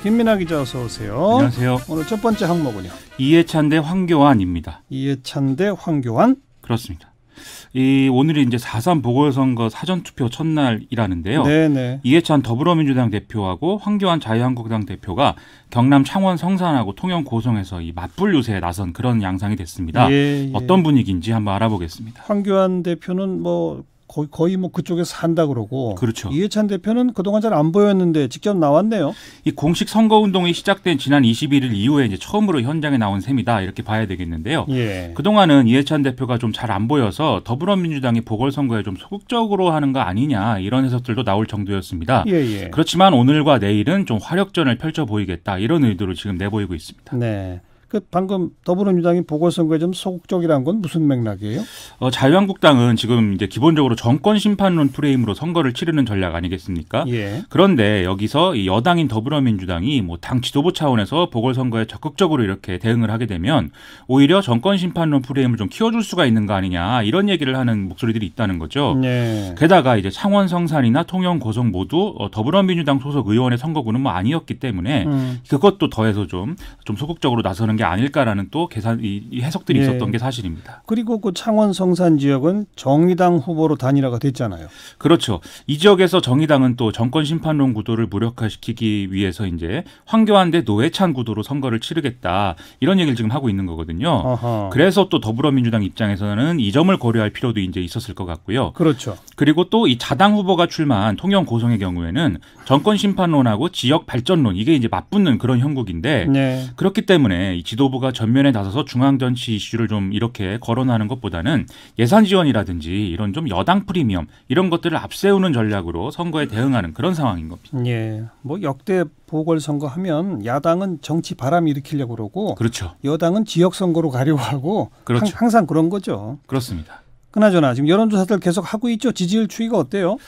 김민하 기자 어서 오세요. 안녕하세요. 오늘 첫 번째 항목은요. 이해찬 대 황교안입니다. 이해찬 대 황교안? 그렇습니다. 오늘이 이제 4.3 보궐선거 사전투표 첫날이라는데요. 네네. 이해찬 더불어민주당 대표하고 황교안 자유한국당 대표가 경남 창원 성산하고 통영 고성에서 이 맞불 유세에 나선 그런 양상이 됐습니다. 예. 어떤 분위기인지 한번 알아보겠습니다. 황교안 대표는 거의 그쪽에서 산다 그러고. 그렇죠. 이해찬 대표는 그동안 잘 안 보였는데 직접 나왔네요. 이 공식 선거 운동이 시작된 지난 21일 이후에 이제 처음으로 현장에 나온 셈이다 이렇게 봐야 되겠는데요. 예. 그동안은 이해찬 대표가 좀 잘 안 보여서 더불어민주당이 보궐선거에 좀 소극적으로 하는 거 아니냐 이런 해석들도 나올 정도였습니다. 예. 그렇지만 오늘과 내일은 좀 화력전을 펼쳐 보이겠다 이런 의도로 지금 내보이고 있습니다. 네. 방금 더불어민주당이 보궐선거에 좀 소극적이라는 건 무슨 맥락이에요? 자유한국당은 지금 이제 기본적으로 정권 심판론 프레임으로 선거를 치르는 전략 아니겠습니까? 예. 그런데 여기서 이 여당인 더불어민주당이 당 지도부 차원에서 보궐선거에 적극적으로 이렇게 대응을 하게 되면 오히려 정권 심판론 프레임을 좀 키워줄 수가 있는 거 아니냐 이런 얘기를 하는 목소리들이 있다는 거죠. 네. 게다가 이제 창원 성산이나 통영 고성 모두 더불어민주당 소속 의원의 선거구는 아니었기 때문에 그것도 더해서 좀 소극적으로 나서는 게 아닐까라는 또 이 해석들이 있었던 게 사실입니다. 그리고 그 창원 성산 지역은 정의당 후보로 단일화가 됐잖아요. 그렇죠. 이 지역에서 정의당은 또 정권 심판론 구도를 무력화시키기 위해서 이제 황교안 대 노회찬 구도로 선거를 치르겠다 이런 얘기를 지금 하고 있는 거거든요. 어허. 그래서 또 더불어민주당 입장에서는 이 점을 고려할 필요도 이제 있었을 것 같고요. 그렇죠. 그리고 또 이 자당 후보가 출마한 통영 고성의 경우에는 정권 심판론하고 지역 발전론 이게 이제 맞붙는 그런 형국인데 네. 그렇기 때문에 이 지도부가 전면에 나서서 중앙 정치 이슈를 좀 이렇게 거론하는 것보다는 예산 지원이라든지 이런 좀 여당 프리미엄 이런 것들을 앞세우는 전략으로 선거에 대응하는 그런 상황인 겁니다. 예. 역대 보궐선거 하면 야당은 정치 바람 일으키려고 그러고 그렇죠. 여당은 지역 선거로 가려고 하고 그렇죠. 항상 그런 거죠. 그렇습니다. 그나저나 지금 여론조사들 계속 하고 있죠. 지지율 추이가 어때요?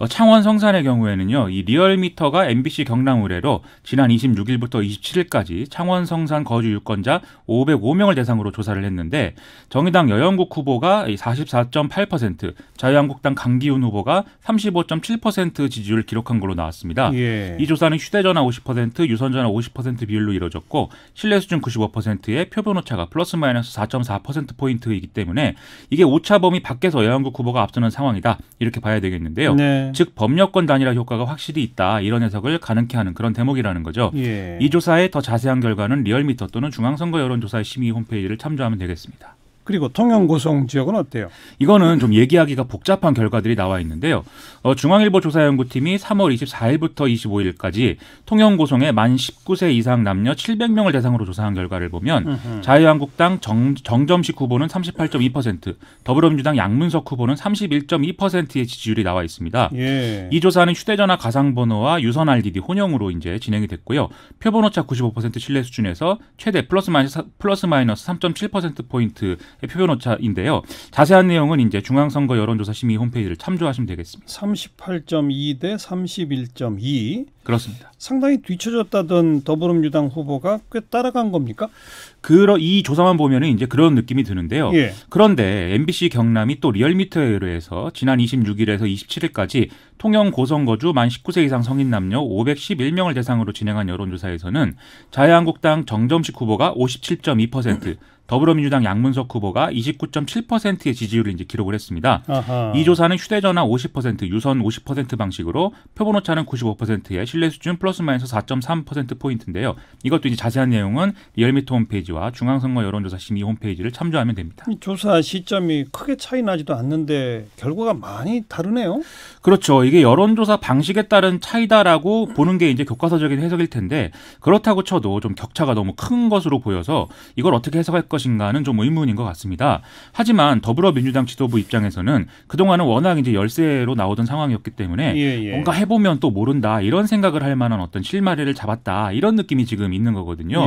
창원 성산의 경우에는요. 이 리얼미터가 MBC 경남 의뢰로 지난 26일부터 27일까지 창원 성산 거주 유권자 505명을 대상으로 조사를 했는데 정의당 여영국 후보가 44.8%, 자유한국당 강기훈 후보가 35.7% 지지율을 기록한 걸로 나왔습니다. 예. 이 조사는 휴대전화 50%, 유선전화 50% 비율로 이루어졌고 신뢰수준 95%의 표본 오차가 플러스 마이너스 4.4%포인트이기 때문에 이게 오차 범위 밖에서 여영국 후보가 앞서는 상황이다. 이렇게 봐야 되겠는데요. 네. 즉 법여권 단일화 효과가 확실히 있다. 이런 해석을 가능케 하는 그런 대목이라는 거죠. 예. 이 조사의 더 자세한 결과는 리얼미터 또는 중앙선거 여론조사 심의 홈페이지를 참조하면 되겠습니다. 그리고 통영 고성 지역은 어때요? 이거는 좀 얘기하기가 복잡한 결과들이 나와 있는데요. 중앙일보 조사연구팀이 3월 24일부터 25일까지 통영 고성의 만 19세 이상 남녀 700명을 대상으로 조사한 결과를 보면 자유한국당 정점식 후보는 38.2%, 더불어민주당 양문석 후보는 31.2%의 지지율이 나와 있습니다. 예. 이 조사는 휴대전화 가상번호와 유선 RDD 혼용으로 이제 진행이 됐고요. 표본오차 95% 신뢰 수준에서 최대 플러스 마이너스 3.7%포인트 표본 오차인데요. 자세한 내용은 이제 중앙선거 여론조사 심의 홈페이지를 참조하시면 되겠습니다. 38.2 대 31.2. 그렇습니다. 상당히 뒤처졌다던 더불어민주당 후보가 꽤 따라간 겁니까? 이 조사만 보면은 이제 그런 느낌이 드는데요. 예. 그런데 MBC 경남이 또 리얼미터에 의뢰해서 지난 26일에서 27일까지 통영 고성 거주 만 19세 이상 성인 남녀 511명을 대상으로 진행한 여론조사에서는 자유한국당 정점식 후보가 57.2%, 더불어민주당 양문석 후보가 29.7%의 지지율을 이제 기록을 했습니다. 아하. 이 조사는 휴대전화 50%, 유선 50% 방식으로 표본 오차는 95%의 신뢰 수준 플러스 마이너스 4.3%포인트인데요. 이것도 이제 자세한 내용은 리얼미터 홈페이지와 중앙선거 여론조사 심의 홈페이지를 참조하면 됩니다. 이 조사 시점이 크게 차이 나지도 않는데 결과가 많이 다르네요. 그렇죠. 이게 여론조사 방식에 따른 차이다라고 보는 게 이제 교과서적인 해석일 텐데 그렇다고 쳐도 좀 격차가 너무 큰 것으로 보여서 이걸 어떻게 해석할 것인가는 좀 의문인 것 같습니다. 하지만 더불어민주당 지도부 입장에서는 그동안은 워낙 이제 열세로 나오던 상황이었기 때문에 뭔가 해보면 또 모른다 이런 생각을 할 만한 어떤 실마리를 잡았다 이런 느낌이 지금 있는 거거든요.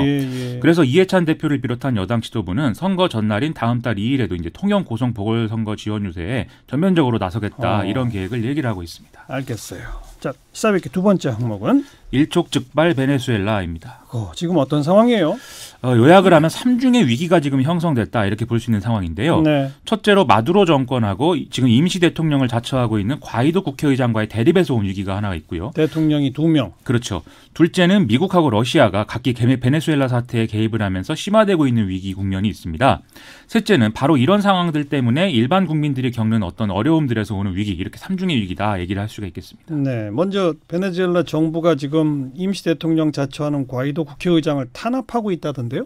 그래서 이해찬 대표를 비롯한 여당 지도부는 선거 전날인 다음 달 2일에도 이제 통영 고성 보궐선거 지원 유세에 전면적으로 나서겠다 이런 계획을 얘기를 하고 있습니다. 알겠어요. 자, 시사뵙기 두 번째 항목은 일촉즉발 베네수엘라입니다. 지금 어떤 상황이에요? 요약을 하면 삼중의 위기가 지금 형성됐다 이렇게 볼 수 있는 상황인데요. 네. 첫째로 마두로 정권하고 지금 임시 대통령을 자처하고 있는 과이도 국회의장과의 대립에서 온 위기가 하나가 있고요. 대통령이 2명. 그렇죠. 둘째는 미국하고 러시아가 각기 베네수엘라 사태에 개입을 하면서 심화되고 있는 위기 국면이 있습니다. 셋째는 바로 이런 상황들 때문에 일반 국민들이 겪는 어떤 어려움들에서 오는 위기, 이렇게 삼중의 위기다 얘기를 할 수가 있겠습니다. 네, 먼저 베네수엘라 정부가 지금 임시 대통령 자처하는 과이도 국회의장을 탄압하고 있다던데요?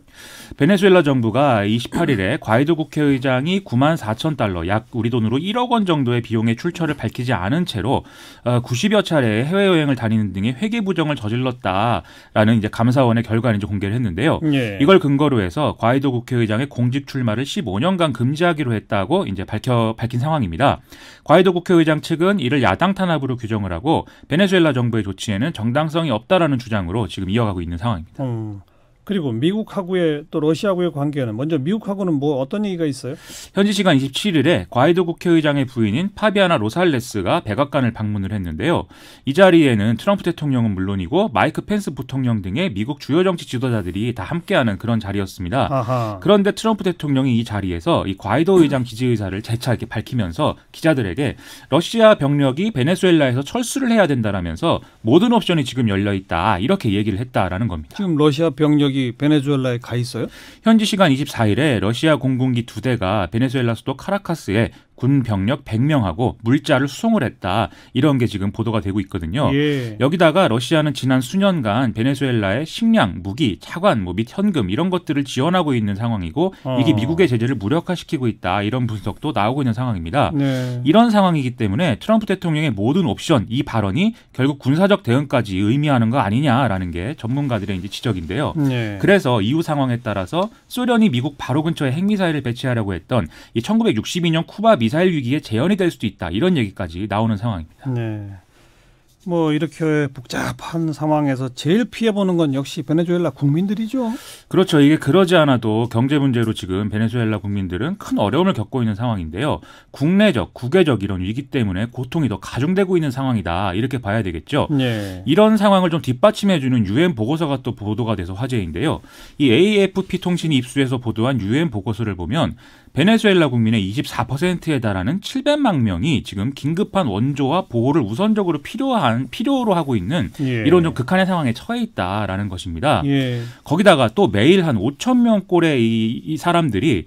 베네수엘라 정부가 28일에 과이도 국회의장이 94,000달러, 약 우리 돈으로 1억 원 정도의 비용의 출처를 밝히지 않은 채로 90여 차례 해외여행을 다니는 등의 회계 부정을 저질렀다라는 이제 감사원의 결과를 이제 공개를 했는데요. 예. 이걸 근거로 해서 과이도 국회의장의 공직 출마를 15년간 금지하기로 했다고 이제 밝힌 상황입니다. 과이도 국회의장 측은 이를 야당 탄압으로 규정을 하고 베네수엘라 정부의 조치에는 정당성이 없다라는 주장으로 지금 이어가고 있는 상황입니다. 그리고 미국하고의 또 러시아하고의 관계는 먼저 미국하고는 뭐 어떤 얘기가 있어요? 현지 시간 27일에 과이도 국회의장의 부인인 파비아나 로살레스가 백악관을 방문을 했는데요. 이 자리에는 트럼프 대통령은 물론이고 마이크 펜스 부통령 등의 미국 주요 정치 지도자들이 다 함께하는 그런 자리였습니다. 아하. 그런데 트럼프 대통령이 이 자리에서 이 과이도 의장 지지 의사를 재차 이렇게 밝히면서 기자들에게 러시아 병력이 베네수엘라에서 철수를 해야 된다라면서 모든 옵션이 지금 열려 있다 이렇게 얘기를 했다라는 겁니다. 지금 러시아 병력이 베네수엘라에 가 있어요? 현지 시간 24일에 러시아 공군기 2대가 베네수엘라 수도 카라카스에 군 병력 100명하고 물자를 수송을 했다. 이런 게 지금 보도가 되고 있거든요. 예. 여기다가 러시아는 지난 수년간 베네수엘라에 식량, 무기, 차관, 및 현금 이런 것들을 지원하고 있는 상황이고 이게 미국의 제재를 무력화시키고 있다. 이런 분석도 나오고 있는 상황입니다. 네. 이런 상황이기 때문에 트럼프 대통령의 모든 옵션, 이 발언이 결국 군사적 대응까지 의미하는 거 아니냐라는 게 전문가들의 이제 지적인데요. 네. 그래서 이후 상황에 따라서 소련이 미국 바로 근처에 핵미사일을 배치하려고 했던 이 1962년 쿠바 미사일 위기에 재현이 될 수도 있다. 이런 얘기까지 나오는 상황입니다. 네. 뭐 이렇게 복잡한 상황에서 제일 피해보는 건 역시 베네수엘라 국민들이죠. 그렇죠. 이게 그러지 않아도 경제 문제로 지금 베네수엘라 국민들은 큰 어려움을 겪고 있는 상황인데요. 국내적, 국외적 이런 위기 때문에 고통이 더 가중되고 있는 상황이다. 이렇게 봐야 되겠죠. 네. 이런 상황을 좀 뒷받침해주는 UN 보고서가 또 보도가 돼서 화제인데요. 이 AFP 통신이 입수해서 보도한 UN 보고서를 보면 베네수엘라 국민의 24%에 달하는 700만 명이 지금 긴급한 원조와 보호를 우선적으로 필요로 하고 있는 예. 이런 좀 극한의 상황에 처해 있다라는 것입니다. 예. 거기다가 또 매일 한 5천 명 꼴의 이 사람들이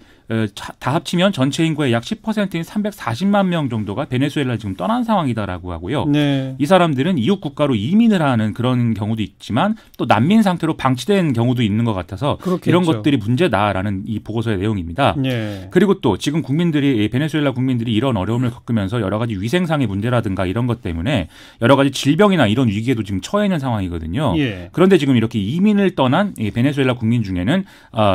다 합치면 전체 인구의 약 10%인 340만 명 정도가 베네수엘라 지금 떠난 상황이다라고 하고요. 네. 이 사람들은 이웃 국가로 이민을 하는 그런 경우도 있지만 또 난민 상태로 방치된 경우도 있는 것 같아서 그렇겠죠. 이런 것들이 문제다라는 이 보고서의 내용입니다. 네. 그리고 또 지금 베네수엘라 국민들이 이런 어려움을 겪으면서 여러 가지 위생상의 문제라든가 이런 것 때문에 여러 가지 질병이나 이런 위기에도 지금 처해 있는 상황이거든요. 예. 그런데 지금 이렇게 이민을 떠난 이 베네수엘라 국민 중에는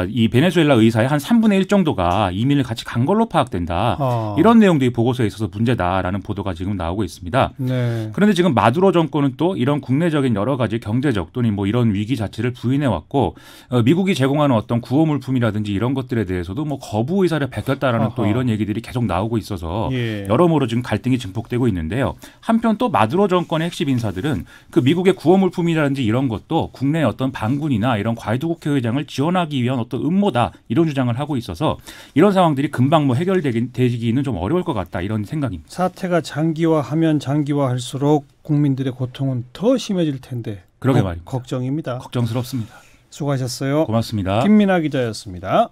이 베네수엘라 의사의 한 3분의 1 정도가 이민을 같이 간 걸로 파악된다. 이런 내용도 이 보고서에 있어서 문제다라는 보도가 지금 나오고 있습니다. 네. 그런데 지금 마두로 정권은 또 이런 국내적인 여러 가지 경제적 또는 뭐 이런 위기 자체를 부인해 왔고 미국이 제공하는 어떤 구호 물품이라든지 이런 것들에 대해서도 뭐 거부 의사를 밝혔다라는 또 이런 얘기들이 계속 나오고 있어서 예. 여러모로 지금 갈등이 증폭되고 있는데요. 한편 또 마두로 정권의 핵심 인사들은 그 미국의 구호 물품이라든지 이런 것도 국내 어떤 반군이나 이런 과이도 국회의장을 지원하기 위한 어떤 음모다 이런 주장을 하고 있어서 이런 상황들이 금방 뭐 해결되기는 좀 어려울 것 같다 이런 생각입니다. 사태가 장기화하면 장기화할수록 국민들의 고통은 더 심해질 텐데 그러게 말입니다. 걱정입니다. 걱정스럽습니다. 수고하셨어요. 고맙습니다. 김민아 기자였습니다.